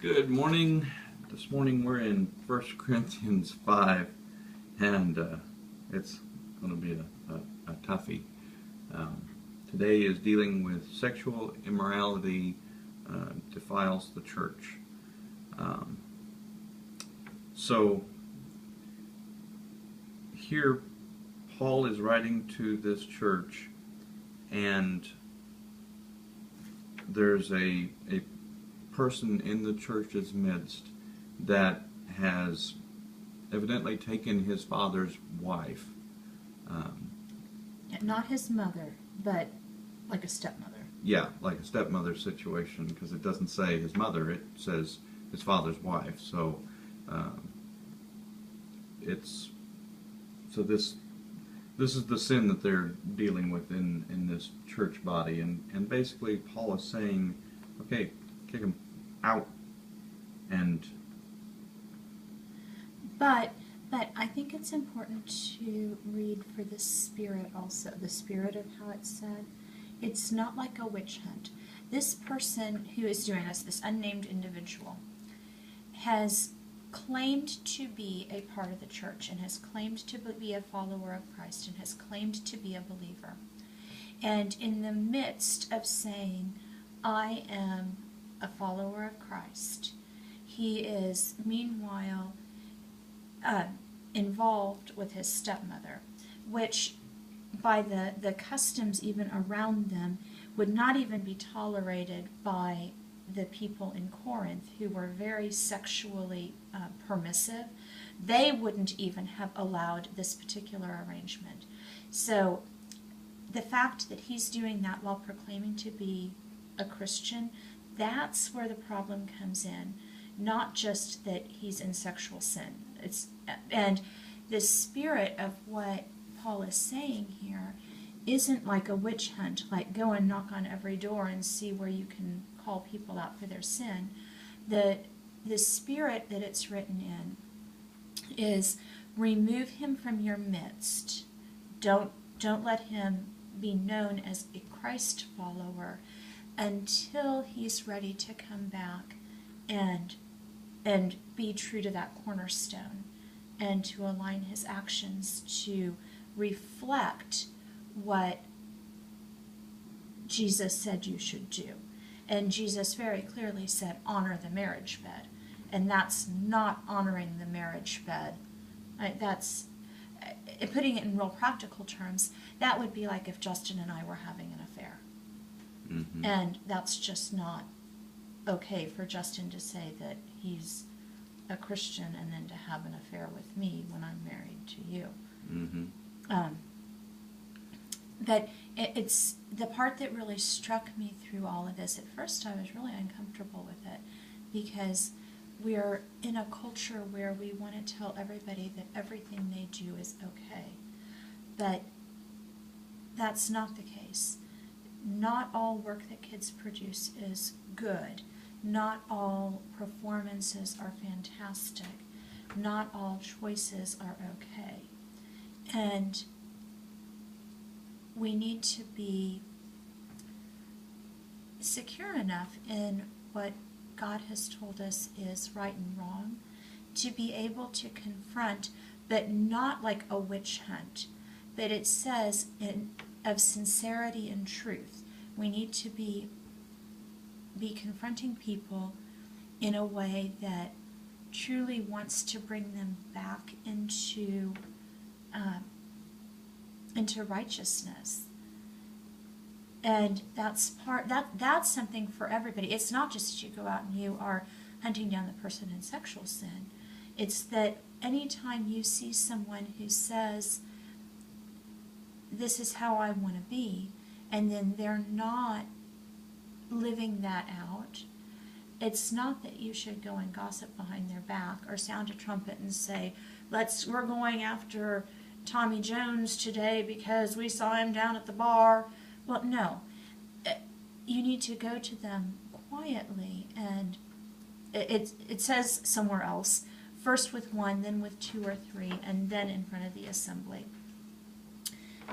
Good morning. This morning we're in 1 Corinthians 5, and it's going to be a toughie. Today is dealing with sexual immorality defiles the church. So here Paul is writing to this church, and there's a person in the church's midst that has evidently taken his father's wife. Not his mother, but like a stepmother. Yeah, like a stepmother situation, because it doesn't say his mother, it says his father's wife. So this is the sin that they're dealing with in this church body, and basically Paul is saying, okay, kick him out. But I think it's important to read for the spirit also, the spirit of how it's said. It's not like a witch hunt. This person who is doing this unnamed individual, has claimed to be a part of the church and has claimed to be a follower of Christ and has claimed to be a believer. And in the midst of saying, I am a follower of Christ, he is meanwhile involved with his stepmother, which by the customs even around them would not even be tolerated by the people in Corinth, who were very sexually permissive. They wouldn't even have allowed this particular arrangement. So the fact that he's doing that while proclaiming to be a Christian, that's where the problem comes in. Not just that he's in sexual sin. And the spirit of what Paul is saying here isn't like a witch hunt, like go and knock on every door and see where you can call people out for their sin. The spirit that it's written in is remove him from your midst. Don't let him be known as a Christ follower until he's ready to come back and be true to that cornerstone, and to align his actions to reflect what Jesus said you should do. And Jesus very clearly said, honor the marriage bed. And that's not honoring the marriage bed. That's, putting it in real practical terms, that would be like if Justin and I were having an affair. Mm-hmm. And that's just not okay for Justin to say that he's a Christian and then to have an affair with me when I'm married to you. Mm-hmm. But it's the part that really struck me through all of this. At first I was really uncomfortable with it, because we're in a culture where we want to tell everybody that everything they do is okay. But that's not the case. Not all work that kids produce is good. Not all performances are fantastic. Not all choices are okay. And we need to be secure enough in what God has told us is right and wrong to be able to confront, but not like a witch hunt. But it says of sincerity and truth. We need to be confronting people in a way that truly wants to bring them back into righteousness. And that's something for everybody. It's not just that you go out and you are hunting down the person in sexual sin. It's that anytime you see someone who says, this is how I want to be, and then they're not living that out, it's not that you should go and gossip behind their back or sound a trumpet and say, we're going after Tommy Jones today because we saw him down at the bar. Well, no. You need to go to them quietly, and it says somewhere else, first with one, then with two or three, and then in front of the assembly.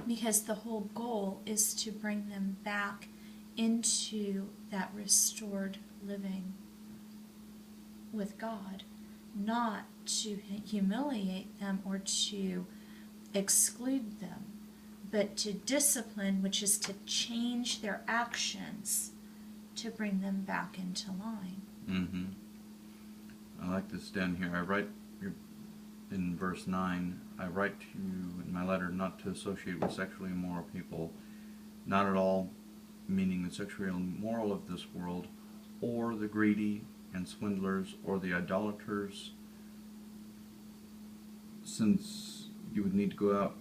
Because the whole goal is to bring them back into that restored living with God, not to humiliate them or to exclude them, but to discipline, which is to change their actions to bring them back into line. Mm-hmm. I like this down here. I write in verse 9, I write to you in my letter not to associate with sexually immoral people, not at all meaning the sexually immoral of this world, or the greedy and swindlers, or the idolaters, since you would need to go out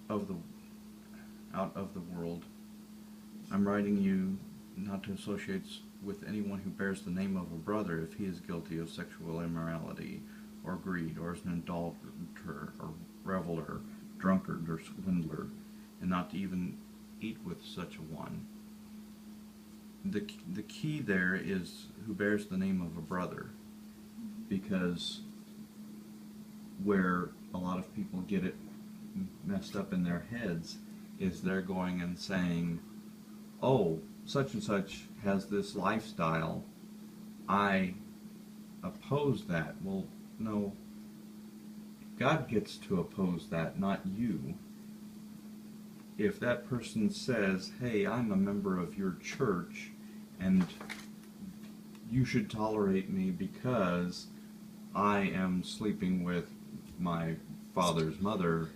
of the world. I'm writing you not to associate with anyone who bears the name of a brother if he is guilty of sexual immorality or greed, or is an adulterer or reveler, drunkard or swindler, and not to even eat with such a one. The key there is who bears the name of a brother, because where a lot of people get it messed up in their heads is they're going and saying, oh, such and such has this lifestyle, I oppose that. Well, no, God gets to oppose that, not you. If that person says, hey, I'm a member of your church and you should tolerate me because I am sleeping with my father's mother,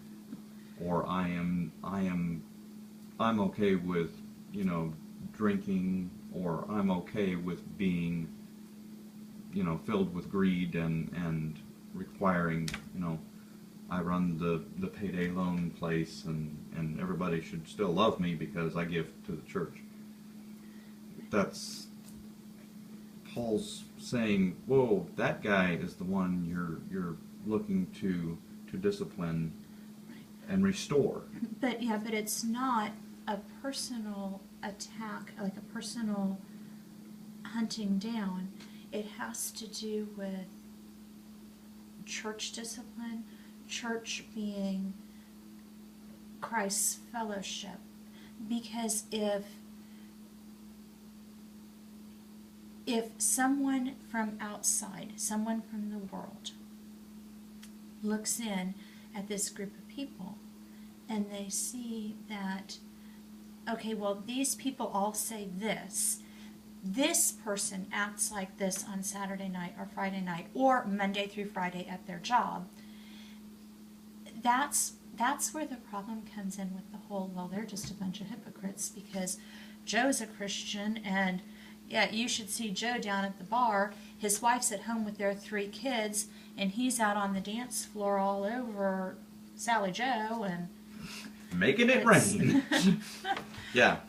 or I'm okay with, drinking, or I'm okay with being, filled with greed and requiring, I run the payday loan place and everybody should still love me because I give to the church. That's Paul's saying, whoa, that guy is the one you're looking to discipline and restore. But it's not a personal attack, like a personal hunting down. It has to do with church discipline, church being Christ's fellowship. Because if someone from outside, someone from the world, looks in at this group of people and they see that, okay, well, these people all say this person acts like this on Saturday night or Friday night or Monday through Friday at their job, that's where the problem comes in with the whole, well, they're just a bunch of hypocrites because Joe's a Christian and yeah, you should see Joe down at the bar. His wife's at home with their 3 kids, and he's out on the dance floor all over Sally Joe and making it rain. Yeah.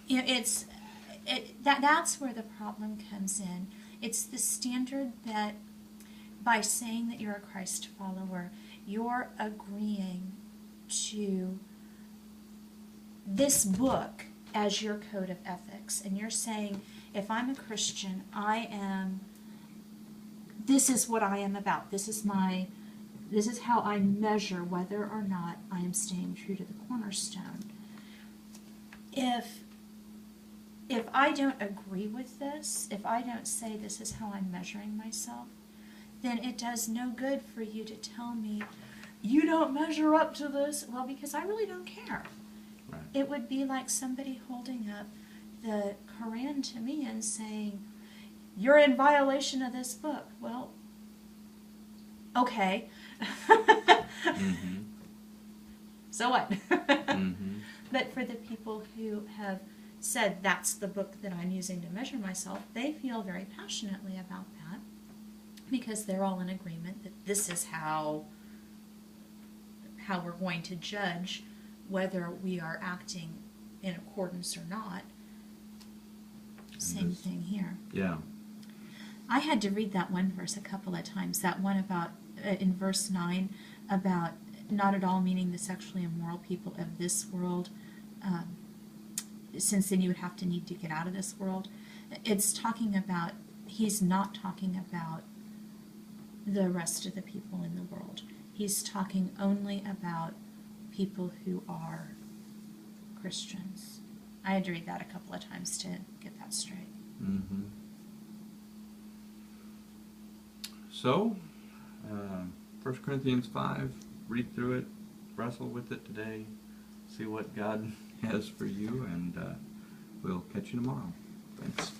That's where the problem comes in. It's the standard that by saying that you're a Christ follower, you're agreeing to this book as your code of ethics, and you're saying, if I'm a Christian, this is what I am about. This is how I measure whether or not I am staying true to the cornerstone. If I don't agree with this, if I don't say this is how I'm measuring myself, then it does no good for you to tell me, you don't measure up to this. Well, because I really don't care. Right. It would be like somebody holding up the Quran to me and saying, you're in violation of this book. Well, okay. Mm-hmm. So what? Mm-hmm. But for the people who have said that's the book that I'm using to measure myself, they feel very passionately about that because they're all in agreement that this is how we're going to judge whether we are acting in accordance or not. Same thing here. Yeah. I had to read that one verse a couple of times. That one about, in verse 9, about not at all meaning the sexually immoral people of this world, since then you would have to need to get out of this world. It's talking about, he's not talking about the rest of the people in the world. He's talking only about people who are Christians. I had to read that a couple of times to get that straight. Mm-hmm. So, 1 Corinthians 5, read through it, wrestle with it today, see what God has for you, and we'll catch you tomorrow. Thanks.